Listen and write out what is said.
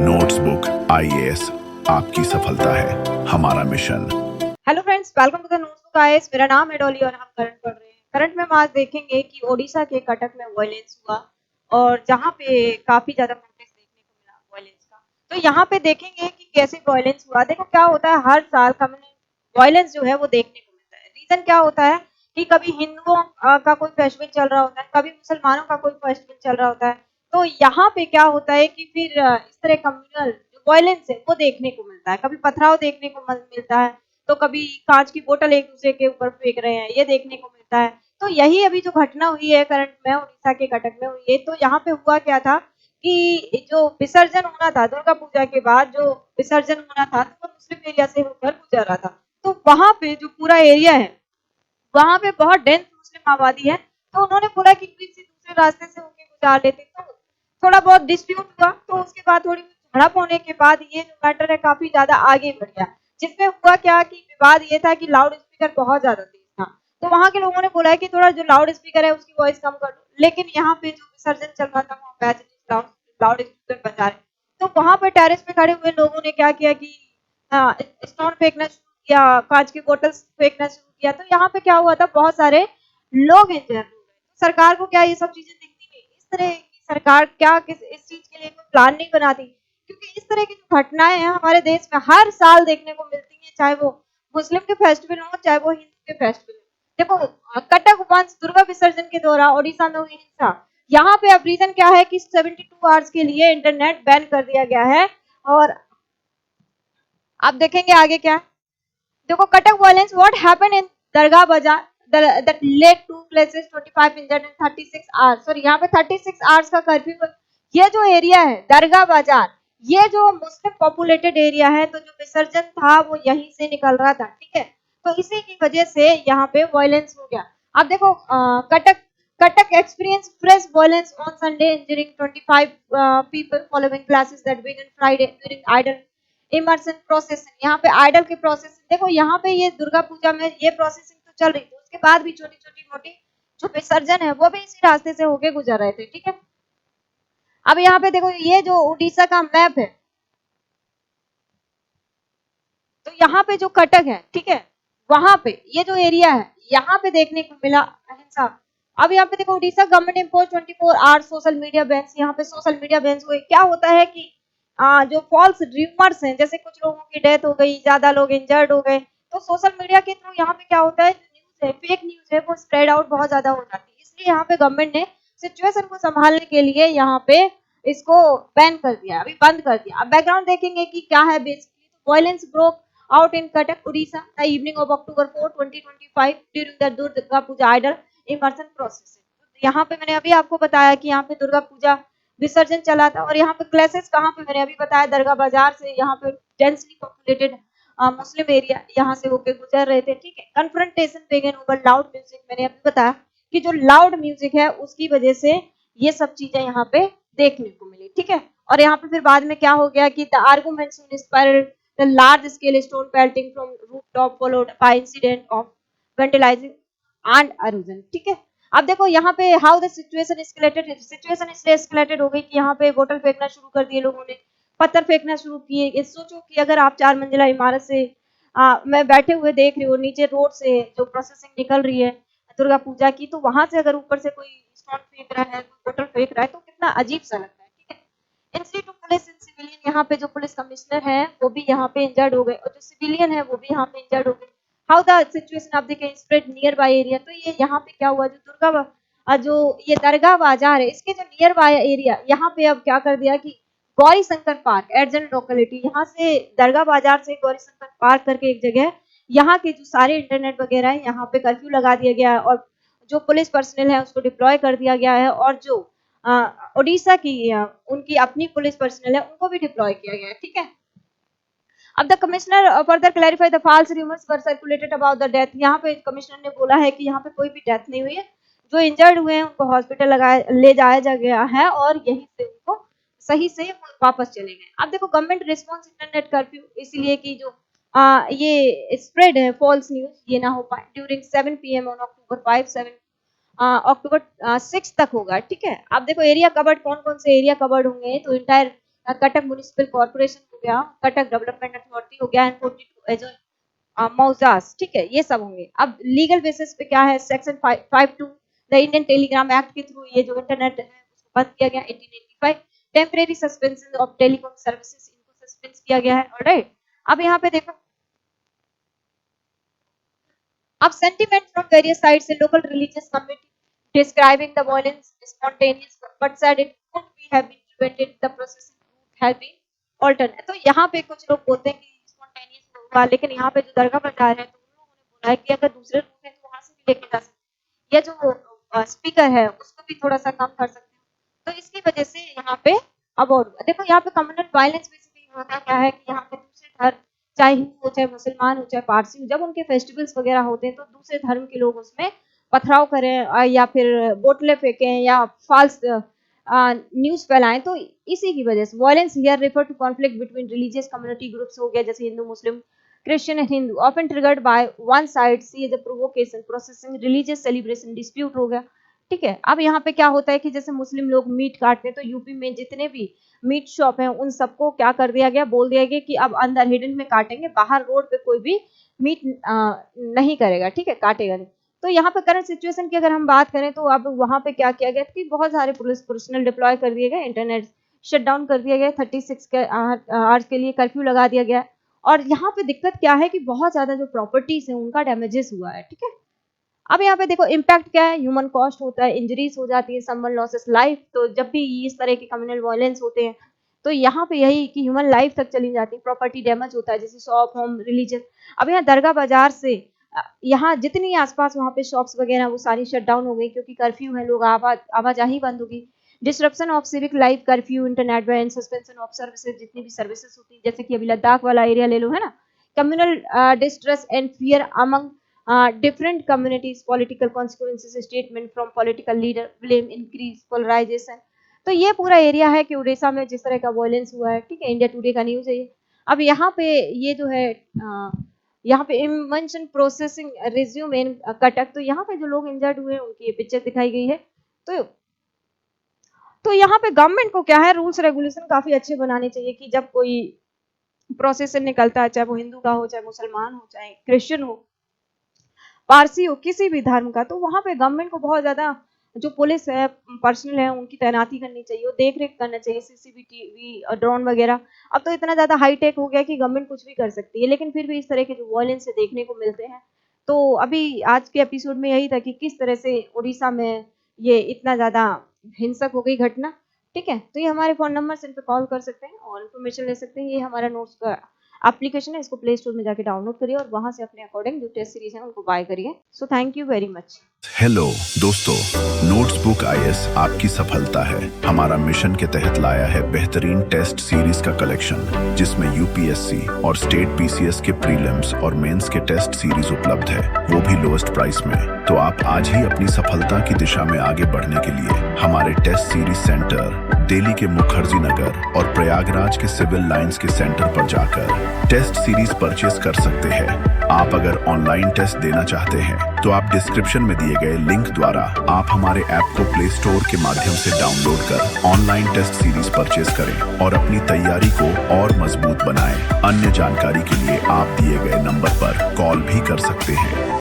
Notebook IAS आपकी सफलता है हमारा mission. Hello friends, welcome to the notesbook IAS. मेरा नाम है डॉली और हम करंट पढ़ रहे हैं। करंट में हम आज देखेंगे कि ओडिशा के कटक में वायलेंस हुआ और जहां पे काफी ज्यादा प्रोटेस्ट देखने को मिला वायलेंस का। तो यहाँ पे देखेंगे कि कैसे वायलेंस हुआ। देखो क्या होता है, हर साल कम्युनल वायलेंस जो है वो देखने को मिलता है। रीजन क्या होता है कि कभी हिंदुओं का कोई फेस्टिवल चल रहा होता है, कभी मुसलमानों का कोई फेस्टिवल चल रहा होता है। तो यहाँ पे क्या होता है कि फिर इस तरह कम्युनल वायलेंस है वो देखने को मिलता है। कभी पथराव देखने को मिलता है, तो कभी कांच की बोतल एक दूसरे के ऊपर फेंक रहे हैं, ये देखने को मिलता है। तो यही अभी जो घटना हुई है करंट में उड़ीसा के कटक में हुई है। तो यहाँ पे हुआ क्या था कि जो विसर्जन होना था दुर्गा पूजा के बाद, जो विसर्जन होना था तो वो मुस्लिम एरिया से होकर गुजर रहा था। तो वहां पे जो पूरा एरिया है वहां पे बहुत डेंस मुस्लिम आबादी है। तो उन्होंने बोला कि किसी दूसरे रास्ते से होके गुजार लेते। तो थोड़ा बहुत डिस्प्यूट हुआ, तो उसके बाद थोड़ी झड़प होने के बाद ये जो मैटर है काफी ज्यादा आगे बढ़ गया। जिसमें हुआ क्या कि विवाद ये था कि लाउड स्पीकर बहुत ज्यादा तेज था। तो वहां के लोगों ने बोला है कि थोड़ा जो लाउड स्पीकर है उसकी वॉइस कम कर दो। लेकिन यहाँ पे जो विसर्जन चल रहा था वहाँ पे लाउड स्पीकर बजा रहे। तो वहां पर टेरेस पे खड़े हुए लोगों ने क्या किया कि स्टोन फेंकना शुरू किया, कांच की बोतल फेंकना शुरू किया। तो यहाँ पे क्या हुआ था, बहुत सारे लोग इंजर हो गए। सरकार को क्या ये सब चीजें दिखती नहीं? इस तरह की सरकार क्या इस चीज के लिए कोई प्लान नहीं बनाती? क्योंकि इस तरह की जो घटनाएं हैं हमारे देश में हर साल देखने को मिलती हैं, चाहे वो मुस्लिम के फेस्टिवल हो चाहे वो हिंदू के फेस्टिवल हो। देखो कटक वंश दुर्गा विसर्जन के दौरान ओडिशा में हुई हिंसा। यहाँ पे अब रीजन क्या है कि 72 आवर्स के लिए इंटरनेट बैन कर दिया गया है। और आप देखेंगे आगे क्या है। देखो Cuttack violence what happened in Dargah Bazar that led to places 25 injured in 36 hours। Sorry, यहाँ पे 36 आवर्स का कर्फ्यू। ये जो एरिया है दरगाह बाजार, ये जो मुस्लिम पॉपुलेटेड एरिया है, तो जो विसर्जन था वो यहीं से निकल रहा था, ठीक है। तो इसी की वजह से यहाँ पे वायलेंस हो गया। अब देखो Cuttack experience fresh violence on Sunday injuring 25 people following classes that began Friday during idol immersion processing. यहाँ पे आइडल की प्रोसेसिंग देखो, यहाँ पे ये दुर्गा पूजा में ये प्रोसेसिंग तो चल रही थी, उसके बाद भी छोटी छोटी मोटी जो विसर्जन है वो भी इसी रास्ते से होके गुजर रहे थे, ठीक है। अब यहाँ पे देखो ये जो उड़ीसा का मैप है, तो यहाँ पे जो कटक है, ठीक है, वहां पे ये जो एरिया है यहाँ पे देखने को मिला अहिंसा। अब यहाँ पे देखो Orissa government impose 24 hours social media bans. यहाँ पे सोशल मीडिया बैन्स हुए। क्या होता है कि जो फॉल्स र्यूमर्स हैं, जैसे कुछ लोगों की डेथ हो गई, ज्यादा लोग इंजर्ड हो गए, तो सोशल मीडिया के थ्रू यहाँ पे क्या होता है, न्यूज है, फेक न्यूज है, वो स्प्रेड आउट बहुत ज्यादा हो जाती है। इसलिए यहाँ पे गवर्नमेंट ने सिचुएशन को संभालने के लिए यहाँ पे इसको बैन कर दिया, अभी बंद कर दिया। अब बैकग्राउंड देखेंगे कि क्या है बेसिकली। तो violence broke out in Cuttack, Odisha, the evening of October 4, 2025 during the Durga Puja idol immersion process। यहाँ पे मैंने अभी आपको बताया कि यहाँ पे दुर्गा पूजा विसर्जन चला था। और यहाँ पे क्लासेस कहाँ पे, मैंने अभी बताया दरगाह बाजार से, यहाँ पे डेंसली पॉपुलेटेड मुस्लिम एरिया यहाँ से होके गुजर रहे थे, ठीक है। कन्फ्रंटेशन बेगन ओवर लाउड म्यूजिक, मैंने अभी बताया कि जो लाउड म्यूजिक है उसकी वजह से ये सब चीजें यहाँ पे देखने को मिली, ठीक है। और यहाँ पे फिर बाद में क्या हो गया कि the arguments inspired the large scale stone pelting from rooftop followed by incident of vandalizing and erosion, ठीक है। अब देखो यहाँ पे how the situation escalated, situation इसलिए escalated हो गई कि यहाँ पे बोतल फेंकना शुरू कर दिए लोगों ने, पत्थर फेंकना शुरू किए। ये सोचो कि अगर आप 4 मंजिला इमारत से मैं बैठे हुए देख रही हूँ, नीचे रोड से जो प्रोसेसिंग निकल रही है दुर्गा पूजा की, तो वहां से अगर ऊपर से कोई स्टोन फेंक रहा है, कोई बोतल फेंक रहा है, तो कितना अजीब सा लगता है, ठीक है। इंसिडेंट पुलिस इन सिविलियन, यहाँ पे जो पुलिस कमिश्नर है वो भी यहाँ पे इंजर्ड हो गए, और जो सिविलियन है वो भी यहाँ पे इंजर्ड हो गए। How the situation of the case spread near by area. तो ये यहाँ पे क्या हुआ, जो जो ये दरगाह बाजार है इसके जो नियर बाय एरिया, यहाँ पे अब क्या कर दिया कि गौरी शंकर पार्क एडजेंट लोकेलिटी, यहाँ से दरगाह बाजार से गौरी शंकर पार्क करके एक जगह है, यहाँ के जो सारे इंटरनेट वगैरह है यहाँ पे कर्फ्यू लगा दिया गया है, और जो पुलिस पर्सनल है उसको डिप्लॉय कर दिया गया है, और जो ओडिशा की उनकी अपनी पुलिस पर्सनल है उनको भी डिप्लॉय किया गया है, ठीक है। अब the commissioner further clarify the false rumours were circulated about the death. यहाँ पे कमिश्नर ने बोला है कि यहाँ पे कोई भी डेथ नहीं हुई है, जो इंजर्ड हुए हैं उनको हॉस्पिटल ले जाया गया है, और यहीं से उनको सही से वापस चले गए। अब देखो गवर्नमेंट रिस्पॉन्स इंटरनेट कर्फ्यू, इसलिए कि जो ये स्प्रेड है फॉल्स न्यूज ये ना हो पाए। ड्यूरिंग 7 PM ऑन October 5 अक्टूबर 6 तक होगा, ठीक है। आप देखो एरिया कवर्ड, कौन कौन से एरिया कवर्ड होंगे, तो इंटायर कटक म्युनिसिपल कॉर्पोरेशन हो गया, कटक डेवलपमेंट अथॉरिटी हो गया, एंड 42 एज मौजास, ठीक है, ये सब होंगे। अब लीगल बेसिस पे क्या है, section 52 the Indian Telegraph Act के थ्रू ये जो इंटरनेट है उसको बंद किया गया 1885। Temporary suspension of telecom services, इनको सस्पेंड किया गया है। ऑलराइट, अब यहाँ पे देखो, अब sentiment from various sides in local religious community describing the violence spontaneous but said it could be have been prevented, the process have been altered. तो यहाँ पे कुछ लोग बोलते हैं कि स्पॉन्टेनियस होगा, लेकिन यहाँ पे जो दरगाह बाजार है तो उन लोगों ने बोला है कि अगर दूसरे लोग हैं तो वहां से भी लेके जा सकते हैं, या जो स्पीकर है उसको भी थोड़ा सा कम कर सकते हैं। तो इसकी वजह से यहाँ पे अब और देखो, यहाँ पे कम्युनल वायलेंस बेसिकली होता क्या है कि यहाँ पे दूसरे धर्म, चाहे हिंदू हो, चाहे मुसलमान हो, चाहे पारसी हो, जब उनके फेस्टिवल्स वगैरह होते हैं तो दूसरे धर्म के लोग उसमें पथराव करें या फिर बोतलें फेंकें या फाल्स न्यूज फैलाएं, तो इसी की वजह से violence here refer to conflict between religious community groups हो गया, जैसे हिंदू मुस्लिम Christian and Hindu, often triggered by one side see as a provocation, processing religious celebration dispute हो गया। ठीक है, अब यहाँ पे क्या होता है कि जैसे मुस्लिम लोग मीट काटते हैं तो यूपी में जितने भी मीट शॉप हैं उन सबको क्या कर दिया गया, बोल दिया गया कि अब अंदर हिडन में काटेंगे, बाहर रोड पे कोई भी मीट नहीं करेगा, ठीक है, काटेगा नहीं। तो यहाँ पे करंट सिचुएशन की अगर हम बात करें तो अब वहाँ पे क्या किया गया कि बहुत सारे पुलिस पर्सनल डिप्लॉय कर दिए गए, इंटरनेट शट डाउन कर दिया गया, 36 आवर्स के लिए कर्फ्यू लगा दिया गया। और यहाँ पे दिक्कत क्या है कि बहुत ज्यादा जो प्रॉपर्टीज है उनका डैमेजेस हुआ है, ठीक है। अब यहाँ पे देखो इम्पैक्ट क्या है, ह्यूमन कॉस्ट होता है, इंजरीज हो जाती है, समवन लॉसेस लाइफ। तो जब भी इस तरह के कम्युनल वायलेंस होते हैं तो यहाँ पे यही कि ह्यूमन लाइफ तक चली जाती है, प्रॉपर्टी डैमेज होता है, जैसे शॉप, होम, रिलीजन। अब यहाँ दरगाह बाजार से यहाँ जितनी आसपास वहाँ पे शॉप्स वगैरह वो सारी शट डाउन हो गई क्योंकि कर्फ्यू है, लोग आवाजाही बंद होगी। Disruption of civic life, curfew, internet ban, suspension of services, जितनी भी सर्विसेज होती है, जैसे कि अभी लद्दाख वाला एरिया ले लो, है ना। Communal distress and fear among different communities, political consequences, statement from political leader, blame, increase, polarization। तो ये पूरा एरिया है कि उड़ीसा में जिस तरह का वायलेंस हुआ है, ठीक है, इंडिया टुडे का न्यूज है ये। अब यहाँ पे ये जो है यहाँ पे इन्वेंशन प्रोसेसिंग रिज्यूम इन कटक, तो यहाँ पे जो लोग इंजर्ड हुए हैं उनकी ये पिक्चर दिखाई गई है। तो यहाँ पे गवर्नमेंट को क्या है, रूल्स रेगुलेशन काफी अच्छे बनाने चाहिए कि जब कोई प्रोसेसन निकलता है, चाहे वो हिंदू का हो, चाहे मुसलमान हो, चाहे क्रिश्चियन हो, पारसी हो, किसी भी धर्म का, तो वहां पे गवर्नमेंट को बहुत ज्यादा जो पुलिस है, पर्सनल है, उनकी तैनाती करनी चाहिए, देख रेख करना चाहिए, सीसीटीवी, ड्रोन वगैरह। अब तो इतना ज्यादा हाईटेक हो गया कि गवर्नमेंट कुछ भी कर सकती है, लेकिन फिर भी इस तरह के जो वायलेंस देखने को मिलते हैं। तो अभी आज के एपिसोड में यही था कि किस तरह से उड़ीसा में ये इतना ज्यादा हिंसक हो गई घटना, ठीक है। तो ये हमारे फोन नंबर से इन पे कॉल कर सकते हैं और इन्फॉर्मेशन ले सकते हैं। ये हमारा नोट्स का एप्लीकेशन है, इसको प्ले स्टोर में जाके डाउनलोड करिए और वहां से अपने अकॉर्डिंग जो टेस्ट सीरीज है उनको बाय करिए। So thank you very much. Hello दोस्तों, नोट्स बुक आईएएस आपकी सफलता है हमारा मिशन के तहत लाया है बेहतरीन टेस्ट सीरीज का कलेक्शन, जिसमें यूपीएससी और स्टेट पीसीएस के प्रीलिम्स और मेंस के टेस्ट सीरीज उपलब्ध है, वो भी लोएस्ट प्राइस में। तो आप आज ही अपनी सफलता की दिशा में आगे बढ़ने के लिए हमारे टेस्ट सीरीज सेंटर दिल्ली के मुखर्जी नगर और प्रयागराज के सिविल लाइंस के सेंटर पर जाकर टेस्ट सीरीज परचेस कर सकते हैं। आप अगर ऑनलाइन टेस्ट देना चाहते हैं तो आप डिस्क्रिप्शन में दिए गए लिंक द्वारा आप हमारे ऐप को प्ले स्टोर के माध्यम से डाउनलोड कर ऑनलाइन टेस्ट सीरीज परचेस करें और अपनी तैयारी को और मजबूत बनाएं। अन्य जानकारी के लिए आप दिए गए नंबर पर कॉल भी कर सकते हैं।